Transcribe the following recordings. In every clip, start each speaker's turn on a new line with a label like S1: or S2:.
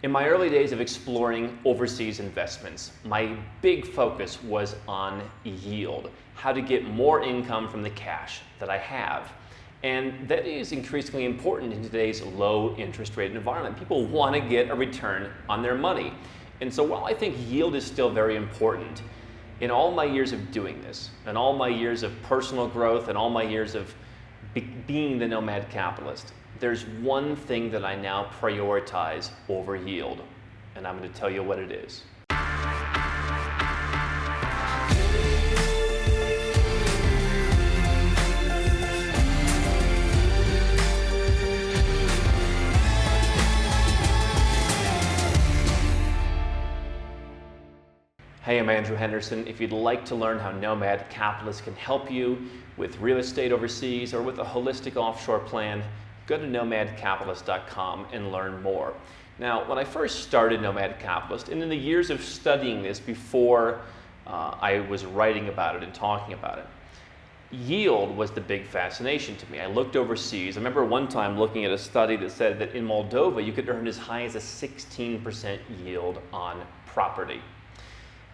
S1: In my early days of exploring overseas investments, my big focus was on yield, how to get more income from the cash that I have. And that is increasingly important in today's low interest rate environment. People want to get a return on their money. And so while I think yield is still very important, in all my years of doing this, and all my years of personal growth, and all my years of being the nomad capitalist, there's one thing that I now prioritize over yield, and I'm going to tell you what it is. Hey, I'm Andrew Henderson. If you'd like to learn how Nomad Capitalist can help you with real estate overseas or with a holistic offshore plan, go to nomadcapitalist.com and learn more. Now, when I first started Nomad Capitalist, and in the years of studying this before I was writing about it and talking about it, yield was the big fascination to me. I looked overseas. I remember one time looking at a study that said that in Moldova, you could earn as high as a 16% yield on property.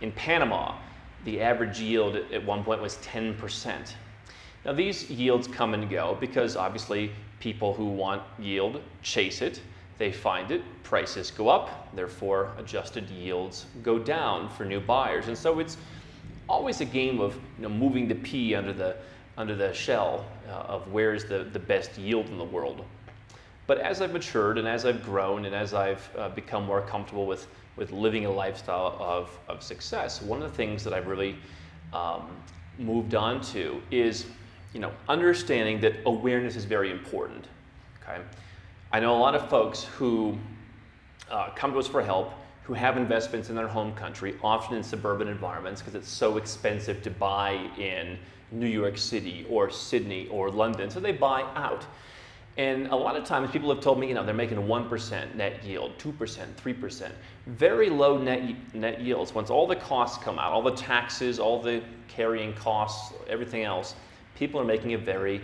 S1: In Panama, the average yield at one point was 10%. Now these yields come and go because obviously people who want yield chase it, they find it, prices go up, therefore adjusted yields go down for new buyers. And so it's always a game of moving the pea under the shell of where's the best yield in the world. But as I've matured and as I've grown and as I've become more comfortable with living a lifestyle of success, one of the things that I've really moved on to is understanding that awareness is very important. Okay, I know a lot of folks who come to us for help who have investments in their home country, often in suburban environments because it's so expensive to buy in New York City or Sydney or London, so they buy out. And a lot of times people have told me, they're making 1% net yield, 2%, 3%, very low net yields. Once all the costs come out, all the taxes, all the carrying costs, everything else, people are making a very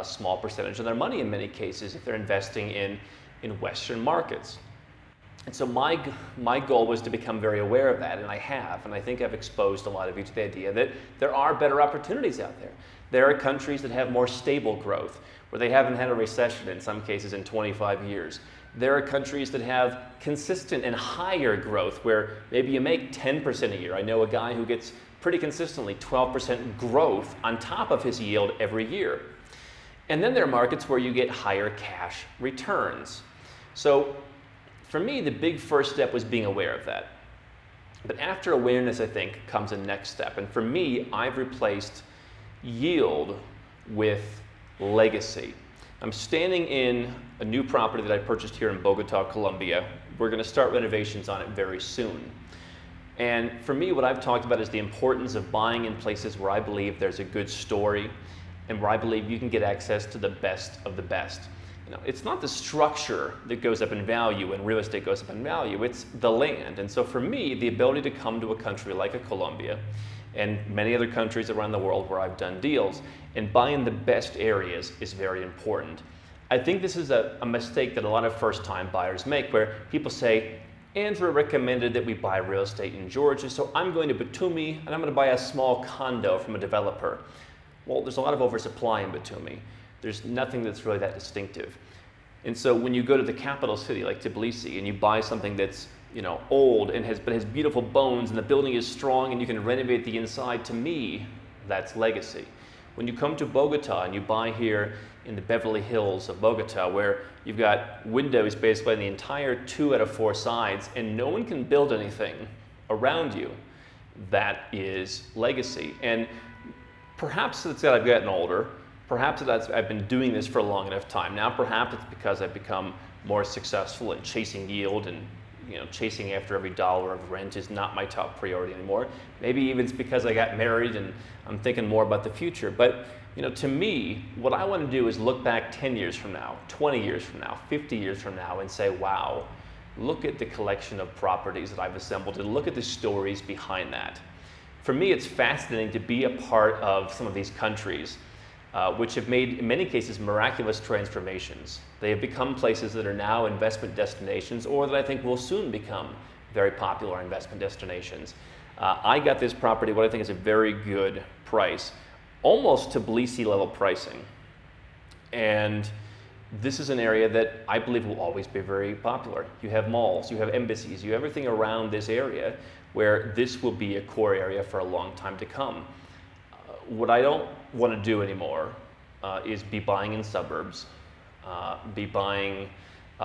S1: small percentage of their money in many cases if they're investing in Western markets. And so my goal was to become very aware of that, and I have, and I think I've exposed a lot of you to the idea that there are better opportunities out there. There are countries that have more stable growth, where they haven't had a recession in some cases in 25 years. There are countries that have consistent and higher growth, where maybe you make 10% a year. I know a guy who gets pretty consistently 12% growth on top of his yield every year. And then there are markets where you get higher cash returns. So for me, the big first step was being aware of that. But after awareness, I think, comes a next step. And for me, I've replaced yield with legacy. I'm standing in a new property that I purchased here in Bogota, Colombia. We're going to start renovations on it very soon. And for me, what I've talked about is the importance of buying in places where I believe there's a good story and where I believe you can get access to the best of the best. It's not the structure that goes up in value and real estate goes up in value, it's the land. And so for me, the ability to come to a country like a Colombia and many other countries around the world where I've done deals and buy in the best areas is very important. I think this is a mistake that a lot of first-time buyers make, where people say, Andrew recommended that we buy real estate in Georgia, so I'm going to Batumi and I'm going to buy a small condo from a developer. Well, there's a lot of oversupply in Batumi. There's nothing that's really that distinctive. And so when you go to the capital city like Tbilisi and you buy something that's old and has beautiful bones and the building is strong and you can renovate the inside, to me, that's legacy. When you come to Bogota and you buy here in the Beverly Hills of Bogota, where you've got windows basically on the entire 2 out of 4 sides and no one can build anything around you, that is legacy. And perhaps it's that I've gotten older, perhaps it's I've been doing this for a long enough time now, perhaps it's because I've become more successful in chasing yield and chasing after every dollar of rent is not my top priority anymore. Maybe even it's because I got married and I'm thinking more about the future. But to me, what I want to do is look back 10 years from now, 20 years from now, 50 years from now and say, wow, look at the collection of properties that I've assembled and look at the stories behind that. For me, it's fascinating to be a part of some of these countries which have made, in many cases, miraculous transformations. They have become places that are now investment destinations, or that I think will soon become very popular investment destinations. I got this property, what I think is a very good price, almost Tbilisi level pricing. And this is an area that I believe will always be very popular. You have malls, you have embassies, you have everything around this area where this will be a core area for a long time to come. What I don't want to do anymore is be buying in suburbs, be buying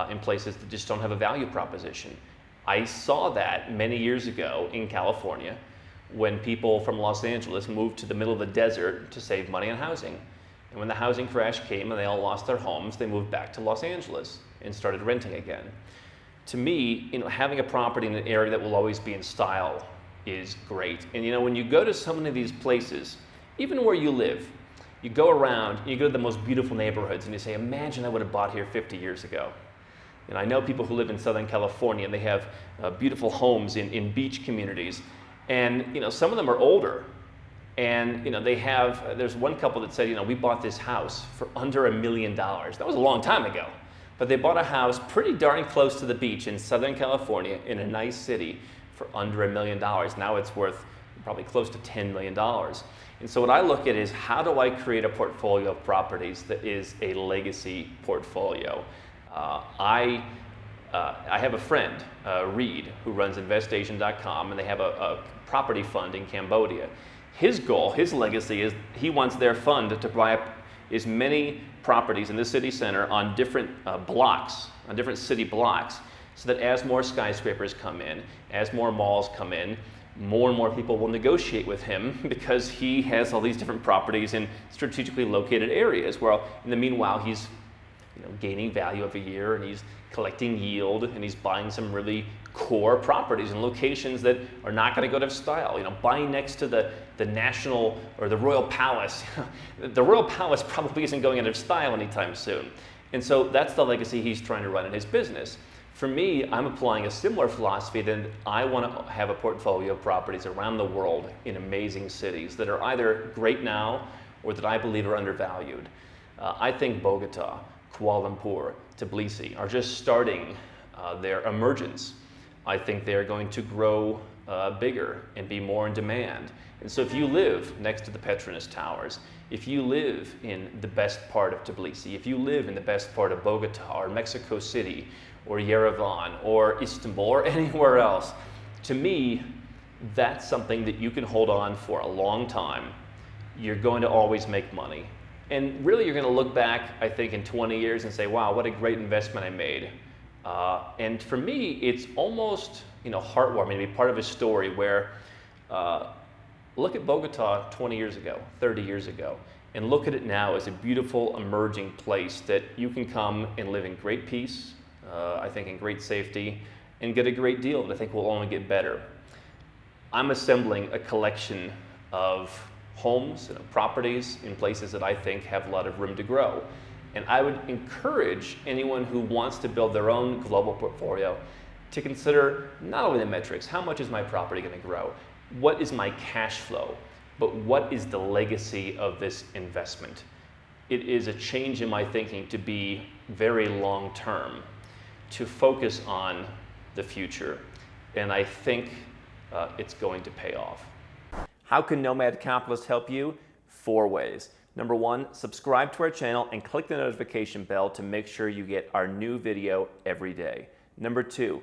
S1: in places that just don't have a value proposition. I saw that many years ago in California when people from Los Angeles moved to the middle of the desert to save money on housing. And when the housing crash came and they all lost their homes, they moved back to Los Angeles and started renting again. To me, having a property in an area that will always be in style is great. And when you go to so many of these places, even where you live, you go around and you go to the most beautiful neighborhoods and you say, imagine I would have bought here 50 years ago. And I know people who live in Southern California and they have beautiful homes in beach communities. And some of them are older. And there's one couple that said, we bought this house for under $1 million. That was a long time ago. But they bought a house pretty darn close to the beach in Southern California in a nice city for under $1 million. Now it's worth probably close to $10 million. And so what I look at is, how do I create a portfolio of properties that is a legacy portfolio? I have a friend, Reed, who runs investation.com, and they have a property fund in Cambodia. His goal, his legacy is he wants their fund to buy up as many properties in the city center on different blocks, on different city blocks, so that as more skyscrapers come in, as more malls come in, more and more people will negotiate with him because he has all these different properties in strategically located areas. Well, in the meanwhile, he's gaining value every year, and he's collecting yield, and he's buying some really core properties in locations that are not going to go out of style. Buying next to the National or the Royal Palace. The Royal Palace probably isn't going out of style anytime soon. And so that's the legacy he's trying to run in his business. For me, I'm applying a similar philosophy that I want to have a portfolio of properties around the world in amazing cities that are either great now or that I believe are undervalued. I think Bogota, Kuala Lumpur, Tbilisi are just starting their emergence. I think they're going to grow bigger and be more in demand. And so if you live next to the Petronas Towers, if you live in the best part of Tbilisi, if you live in the best part of Bogota or Mexico City or Yerevan or Istanbul or anywhere else, to me, that's something that you can hold on for a long time. You're going to always make money. And really, you're going to look back, I think, in 20 years and say, wow, what a great investment I made. And for me, it's almost heartwarming to be part of a story where look at Bogota 20 years ago, 30 years ago, and look at it now as a beautiful emerging place that you can come and live in great peace, I think in great safety, and get a great deal that I think will only get better. I'm assembling a collection of homes and properties in places that I think have a lot of room to grow. And I would encourage anyone who wants to build their own global portfolio to consider not only the metrics, how much is my property going to grow? What is my cash flow? But what is the legacy of this investment? It is a change in my thinking to be very long-term, to focus on the future. And I think it's going to pay off. How can Nomad Capitalist help you? 4 ways. Number 1, subscribe to our channel and click the notification bell to make sure you get our new video every day. Number 2,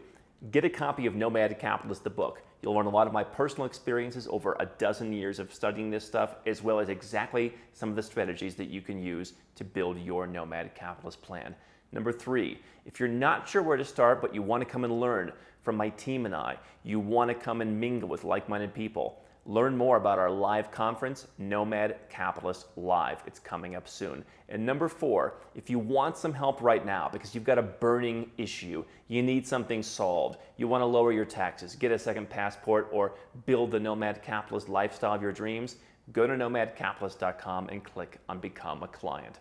S1: get a copy of Nomad Capitalist, the book. You'll learn a lot of my personal experiences over a dozen years of studying this stuff, as well as exactly some of the strategies that you can use to build your Nomad Capitalist plan. Number 3, if you're not sure where to start, but you want to come and learn from my team and I, you want to come and mingle with like-minded people, learn more about our live conference, Nomad Capitalist Live. It's coming up soon. And number 4, if you want some help right now because you've got a burning issue, you need something solved, you want to lower your taxes, get a second passport, or build the Nomad Capitalist lifestyle of your dreams, go to nomadcapitalist.com and click on Become a Client.